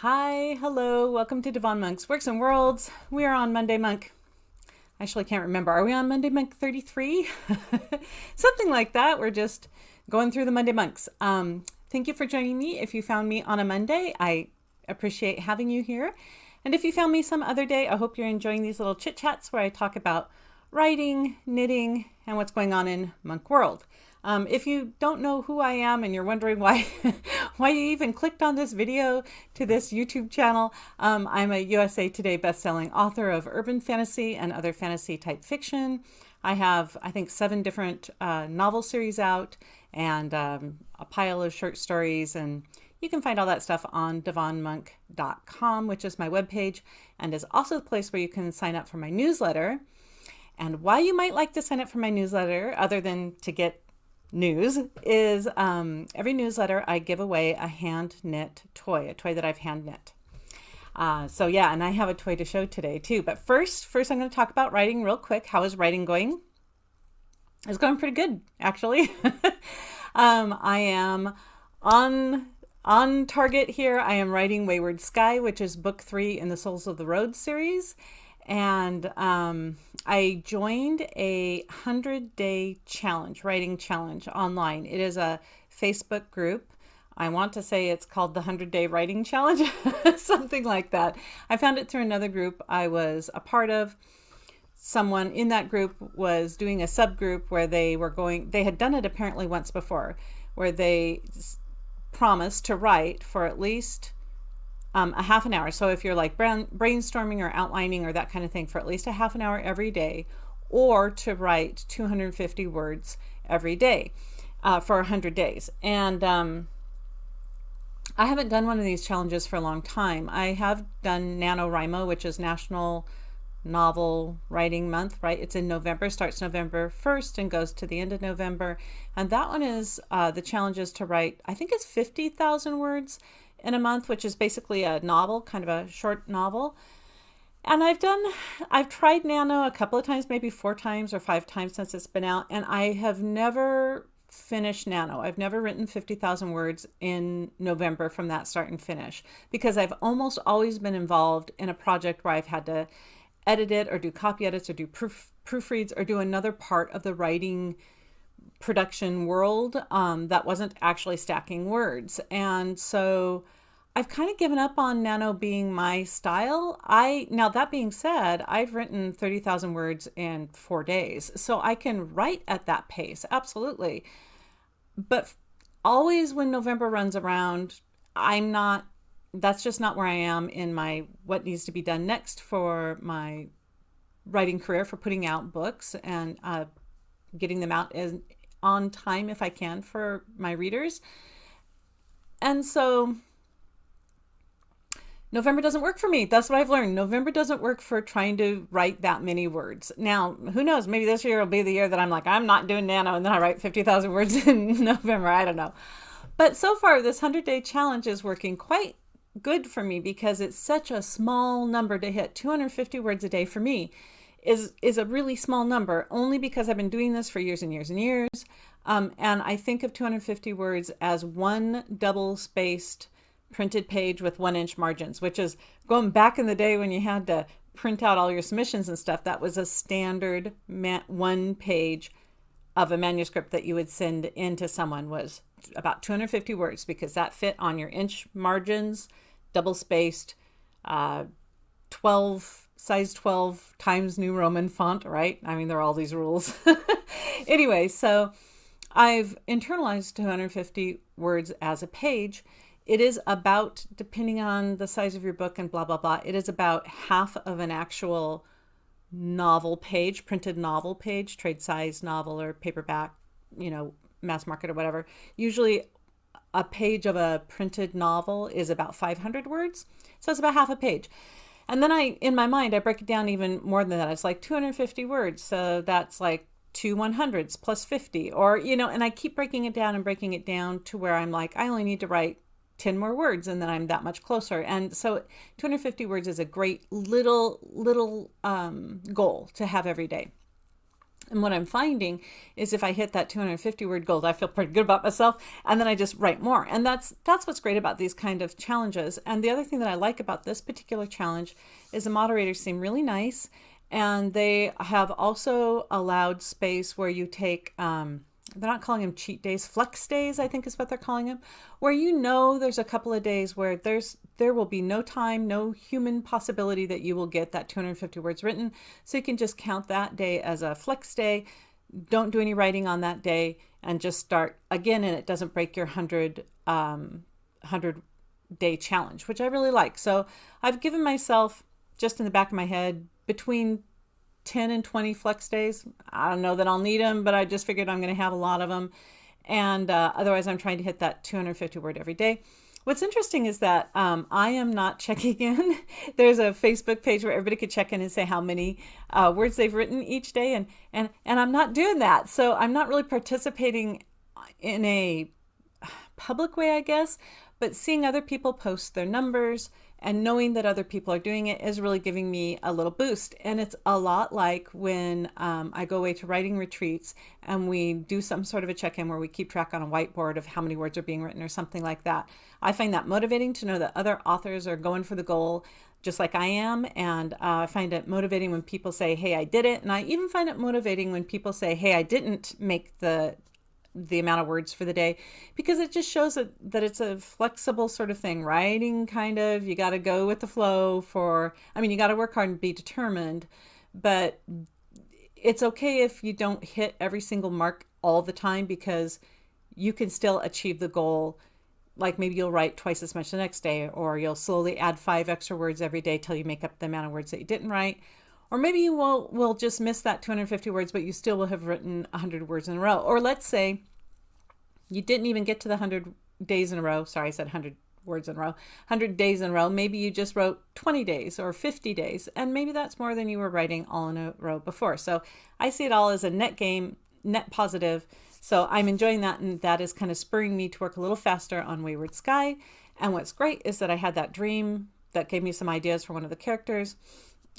Hi, hello, welcome to Devon Monk's Works and Worlds. We are on Monday Monk. I actually can't remember. Are we on Monday Monk 33? Something like that. We're just going through the Monday Monks. Thank you for joining me. If you found me on a Monday, I appreciate having you here. And if you found me some other day, I hope you're enjoying these little chit chats where I talk about writing, knitting, and what's going on in Monk World. If you don't know who I am and you're wondering why why you even clicked on this video to this YouTube channel, I'm a USA Today bestselling author of urban fantasy and other fantasy type fiction. I have, I think, 7 different novel series out and a pile of short stories, and you can find all that stuff on devonmonk.com, which is my webpage and is also the place where you can sign up for my newsletter. And why you might like to sign up for my newsletter, other than to get news, is every newsletter I give away a hand knit toy, a toy that I've hand knit. So yeah, and I have a toy to show today too. But first I'm going to talk about writing real quick. How is writing going? It's going pretty good, actually. I am on target here. I am writing Wayward Sky, which is book 3 in the Souls of the Road series. And I joined a 100-day challenge, writing challenge online. It is a Facebook group. I want to say it's called the 100-day writing challenge, something like that. I found it through another group I was a part of. Someone in that group was doing a subgroup where they had done it apparently once before, where they promised to write for at least a half an hour. So if you're like brainstorming or outlining or that kind of thing, for at least a half an hour every day, or to write 250 words every day for 100 days. And I haven't done one of these challenges for a long time. I have done NaNoWriMo, which is National Novel Writing Month, right? It's in November, starts November 1st and goes to the end of November. And that one is the challenge is to write, I think it's 50,000 words in a month, which is basically a novel, kind of a short novel. And I've tried Nano a couple of times, maybe 4 times or 5 times since it's been out, and I have never finished Nano. I've never written 50,000 words in November from that start and finish, because I've almost always been involved in a project where I've had to edit it or do copy edits or do proofreads or do another part of the writing production world that wasn't actually stacking words. And so I've kind of given up on Nano being my style. Now that being said, I've written 30,000 words in 4 days, so I can write at that pace, absolutely. But always when November runs around, that's just not where I am in my what needs to be done next for my writing career, for putting out books and getting them out on time if I can for my readers. And so November doesn't work for me. That's what I've learned. November doesn't work for trying to write that many words. Now, who knows? Maybe this year will be the year that I'm like, I'm not doing Nano, and then I write 50,000 words in November. I don't know. But so far, this 100-day challenge is working quite good for me because it's such a small number to hit. 250 words a day for me is a really small number, only because I've been doing this for years and years and years. And I think of 250 words as one double-spaced printed page with 1-inch margins, which is going back in the day when you had to print out all your submissions and stuff. That was a standard one page of a manuscript that you would send in to someone, was about 250 words, because that fit on your inch margins, double-spaced, size 12 Times New Roman font, right? I mean, there are all these rules. Anyway, so I've internalized 250 words as a page. It is about, depending on the size of your book and blah, blah, blah, it is about half of an actual novel page, printed novel page, trade size novel or paperback, mass market or whatever. Usually a page of a printed novel is about 500 words. So it's about half a page. And then in my mind, I break it down even more than that. It's like 250 words. So that's like 2 100s plus 50, or, and I keep breaking it down to where I'm like, I only need to write 10 more words and then I'm that much closer. And so 250 words is a great little goal to have every day. And what I'm finding is if I hit that 250 word goal, I feel pretty good about myself, and then I just write more. And that's what's great about these kind of challenges. And the other thing that I like about this particular challenge is the moderators seem really nice, and they have also allowed space where you take they're not calling them cheat days, flex days, I think is what they're calling them, where there's a couple of days where there will be no time, no human possibility that you will get that 250 words written. So you can just count that day as a flex day. Don't do any writing on that day and just start again, and it doesn't break your 100 day challenge, which I really like. So I've given myself, just in the back of my head, between 10 and 20 flex days. I don't know that I'll need them, but I just figured I'm going to have a lot of them. And otherwise, I'm trying to hit that 250 word every day. What's interesting is that I am not checking in. There's a Facebook page where everybody could check in and say how many words they've written each day. And I'm not doing that. So I'm not really participating in a public way, I guess. But seeing other people post their numbers and knowing that other people are doing it is really giving me a little boost. And it's a lot like when I go away to writing retreats and we do some sort of a check-in where we keep track on a whiteboard of how many words are being written or something like that. I find that motivating to know that other authors are going for the goal just like I am. And I find it motivating when people say, hey, I did it. And I even find it motivating when people say, hey, I didn't make the amount of words for the day, because it just shows that it's a flexible sort of thing. Writing, kind of, you got to go with the flow you got to work hard and be determined, but it's okay if you don't hit every single mark all the time, because you can still achieve the goal. Like maybe you'll write twice as much the next day, or you'll slowly add 5 extra words every day till you make up the amount of words that you didn't write. Or maybe you will just miss that 250 words, but you still will have written 100 words in a row. Or let's say you didn't even get to the 100 days in a row. Sorry, I said 100 words in a row. 100 days in a row. Maybe you just wrote 20 days or 50 days. And maybe that's more than you were writing all in a row before. So I see it all as a net gain, net positive. So I'm enjoying that. And that is kind of spurring me to work a little faster on Wayward Sky. And what's great is that I had that dream that gave me some ideas for one of the characters.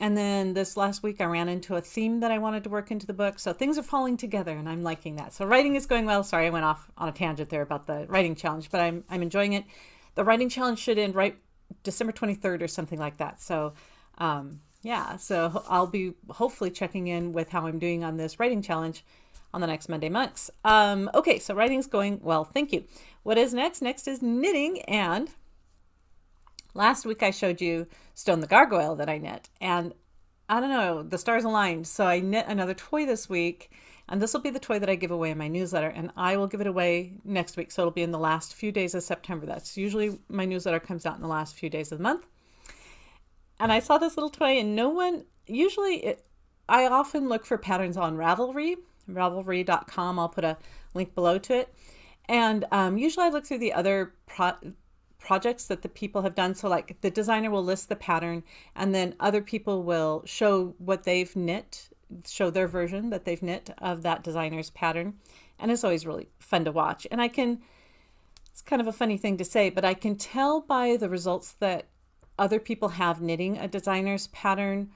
And then this last week I ran into a theme that I wanted to work into the book. So things are falling together and I'm liking that. So writing is going well. Sorry, I went off on a tangent there about the writing challenge, but I'm enjoying it. The writing challenge should end right December 23rd or something like that. So so I'll be hopefully checking in with how I'm doing on this writing challenge on the next Monday Monks. Okay, so writing's going well. Thank you. What is next? Next is knitting. And last week I showed you Stone the Gargoyle that I knit, and I don't know, the stars aligned. So I knit another toy this week, and this will be the toy that I give away in my newsletter, and I will give it away next week. So it'll be in the last few days of September. That's usually my newsletter comes out in the last few days of the month. And I saw this little toy, and I often look for patterns on Ravelry.com. I'll put a link below to it. And usually I look through the other projects that the people have done. So like the designer will list the pattern, and then other people will show what they've knit, show their version that they've knit of that designer's pattern. And it's always really fun to watch. And it's kind of a funny thing to say, but I can tell by the results that other people have knitting a designer's pattern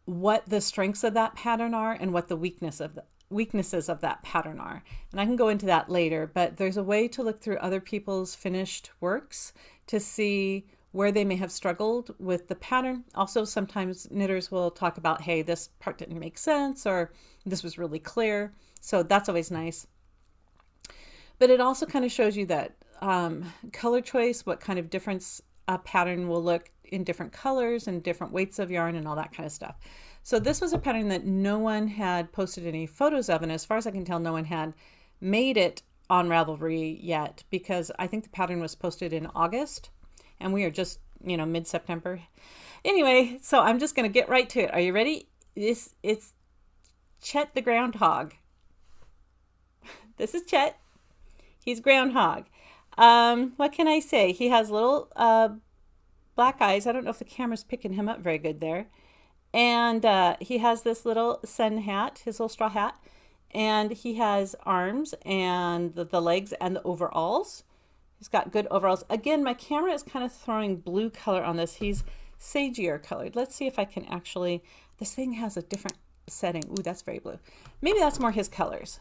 what the strengths of that pattern are and what the weaknesses of that pattern are. And I can go into that later, but there's a way to look through other people's finished works to see where they may have struggled with the pattern. Also, sometimes knitters will talk about, hey, this part didn't make sense, or this was really clear. So that's always nice. But it also kind of shows you that color choice, what kind of difference a pattern will look in different colors and different weights of yarn and all that kind of stuff. So this was a pattern that no one had posted any photos of, and as far as I can tell, no one had made it on Ravelry yet, because I think the pattern was posted in August, and we are just, mid-September. Anyway, so I'm just going to get right to it. Are you ready? It's Chet the groundhog. This is Chet. He's groundhog. What can I say? He has little black eyes. I don't know if the camera's picking him up very good there. And he has this little sun hat, his little straw hat. And he has arms and the legs and the overalls. He's got good overalls. Again, my camera is kind of throwing blue color on this. He's sagier colored. Let's see if I can actually, this thing has a different setting. Ooh, that's very blue. Maybe that's more his colors.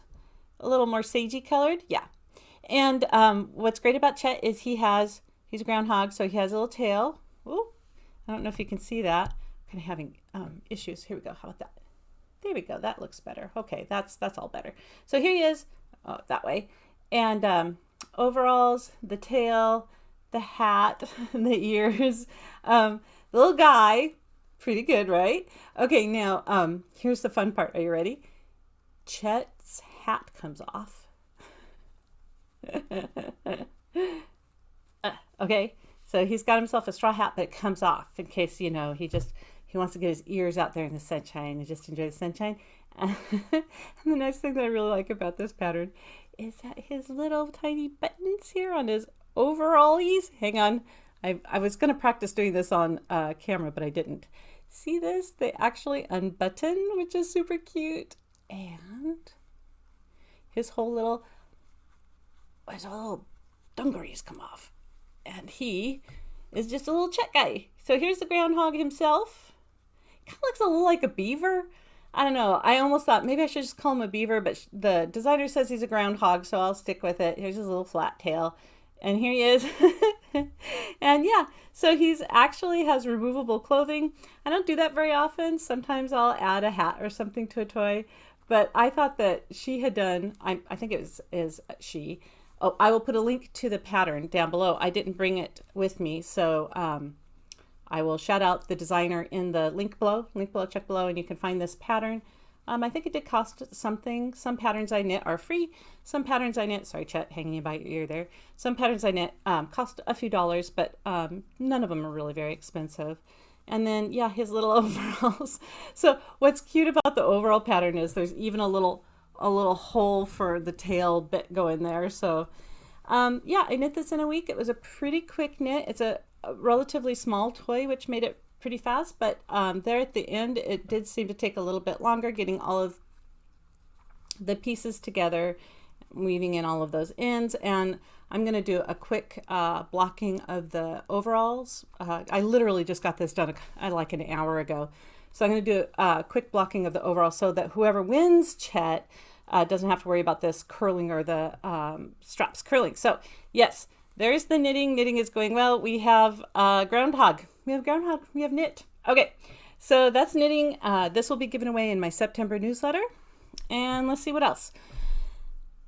A little more sagey colored. Yeah. And what's great about Chet is he's a groundhog, so he has a little tail. Ooh, I don't know if you can see that. I'm kind of having issues. Here we go. How about that? There we go. That looks better. Okay, that's all better. So here he is, that way. And overalls, the tail, the hat, the ears, the little guy. Pretty good, right? Okay, now here's the fun part. Are you ready? Chet's hat comes off. Okay, so he's got himself a straw hat, but it comes off in case, he wants to get his ears out there in the sunshine and just enjoy the sunshine. And the next thing that I really like about this pattern is that his little tiny buttons here on his overallies. Hang on. I was going to practice doing this on camera, but I didn't. See this? They actually unbutton, which is super cute. And his whole little dungarees come off. And he is just a little Chet guy. So here's the groundhog himself. Kind of looks a little like a beaver. I don't know. I almost thought maybe I should just call him a beaver, but the designer says he's a groundhog, so I'll stick with it. Here's his little flat tail. And here he is. And yeah, so he's actually has removable clothing. I don't do that very often. Sometimes I'll add a hat or something to a toy. But I thought that she had done, I think it is she. Oh, I will put a link to the pattern down below. I didn't bring it with me, so I will shout out the designer in the link below, check below, and you can find this pattern. I think it did cost something. Some patterns I knit are free. Some patterns I knit, sorry Chet, hanging by your ear there. Some patterns I knit cost a few dollars, but none of them are really very expensive. And then, yeah, his little overalls. So what's cute about the overall pattern is there's even a little hole for the tail bit going there. So yeah, I knit this in a week. It was a pretty quick knit. It's a relatively small toy, which made it pretty fast, but there at the end it did seem to take a little bit longer getting all of the pieces together, weaving in all of those ends. And I'm going to do a quick blocking of the overalls. I literally just got this done like an hour ago, so I'm going to do a quick blocking of the overalls so that whoever wins Chet doesn't have to worry about this curling or the straps curling. So yes, there's the knitting. Knitting is going well. We have groundhog. We have knit. Okay, so that's knitting. This will be given away in my September newsletter. And let's see what else.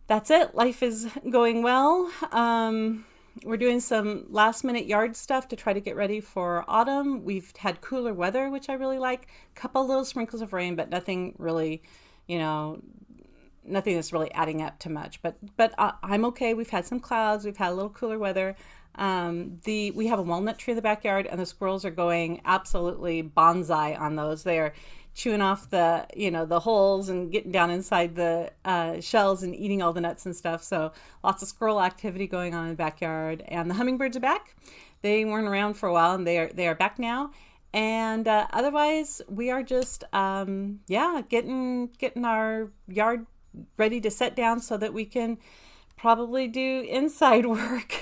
That's it. Life is going well. We're doing some last minute yard stuff to try to get ready for autumn. We've had cooler weather, which I really like. A couple little sprinkles of rain, but nothing really, nothing that's really adding up to much. But I'm okay. We've had some clouds. We've had a little cooler weather. We have a walnut tree in the backyard, and the squirrels are going absolutely bonsai on those. They are chewing off the holes and getting down inside the shells and eating all the nuts and stuff. So lots of squirrel activity going on in the backyard. And the hummingbirds are back. They weren't around for a while, and they are back now. And otherwise, we are just getting our yard ready to set down so that we can probably do inside work.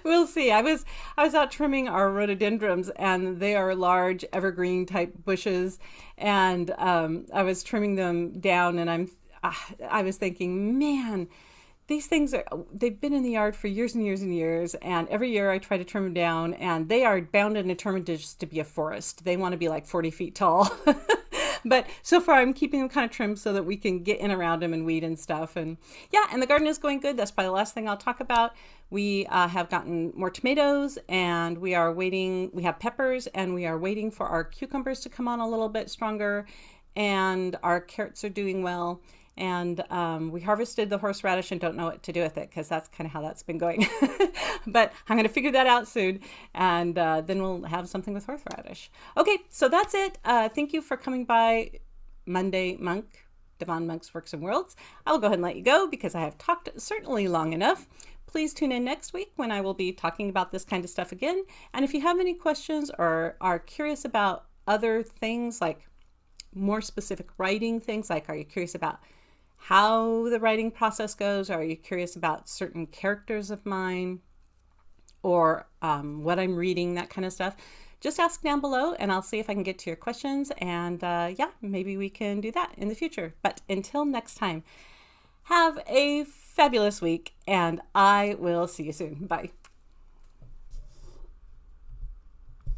We'll see. I was out trimming our rhododendrons, and they are large evergreen type bushes, and I was trimming them down, and I was thinking, man, these things they've been in the yard for years and years and years, and every year I try to trim them down, and they are bound and determined to be a forest. They want to be like 40 feet tall. But so far I'm keeping them kind of trimmed so that we can get in around them and weed and stuff. And yeah, and the garden is going good. That's probably the last thing I'll talk about. We have gotten more tomatoes, and we are waiting. We have peppers, and we are waiting for our cucumbers to come on a little bit stronger. And our carrots are doing well. And we harvested the horseradish and don't know what to do with it, because that's kind of how that's been going. But I'm going to figure that out soon, and then we'll have something with horseradish. Okay, so that's it. Thank you for coming by Monday Monk, Devon Monk's Works and Worlds. I will go ahead and let you go because I have talked certainly long enough. Please tune in next week when I will be talking about this kind of stuff again. And if you have any questions or are curious about other things, like more specific writing things, like are you curious about how the writing process goes? Are you curious about certain characters of mine, or what I'm reading, that kind of stuff? just ask down below and I'll see if I can get to your questions. And yeah, maybe we can do that in the future. But until next time, have a fabulous week and I will see you soon. Bye.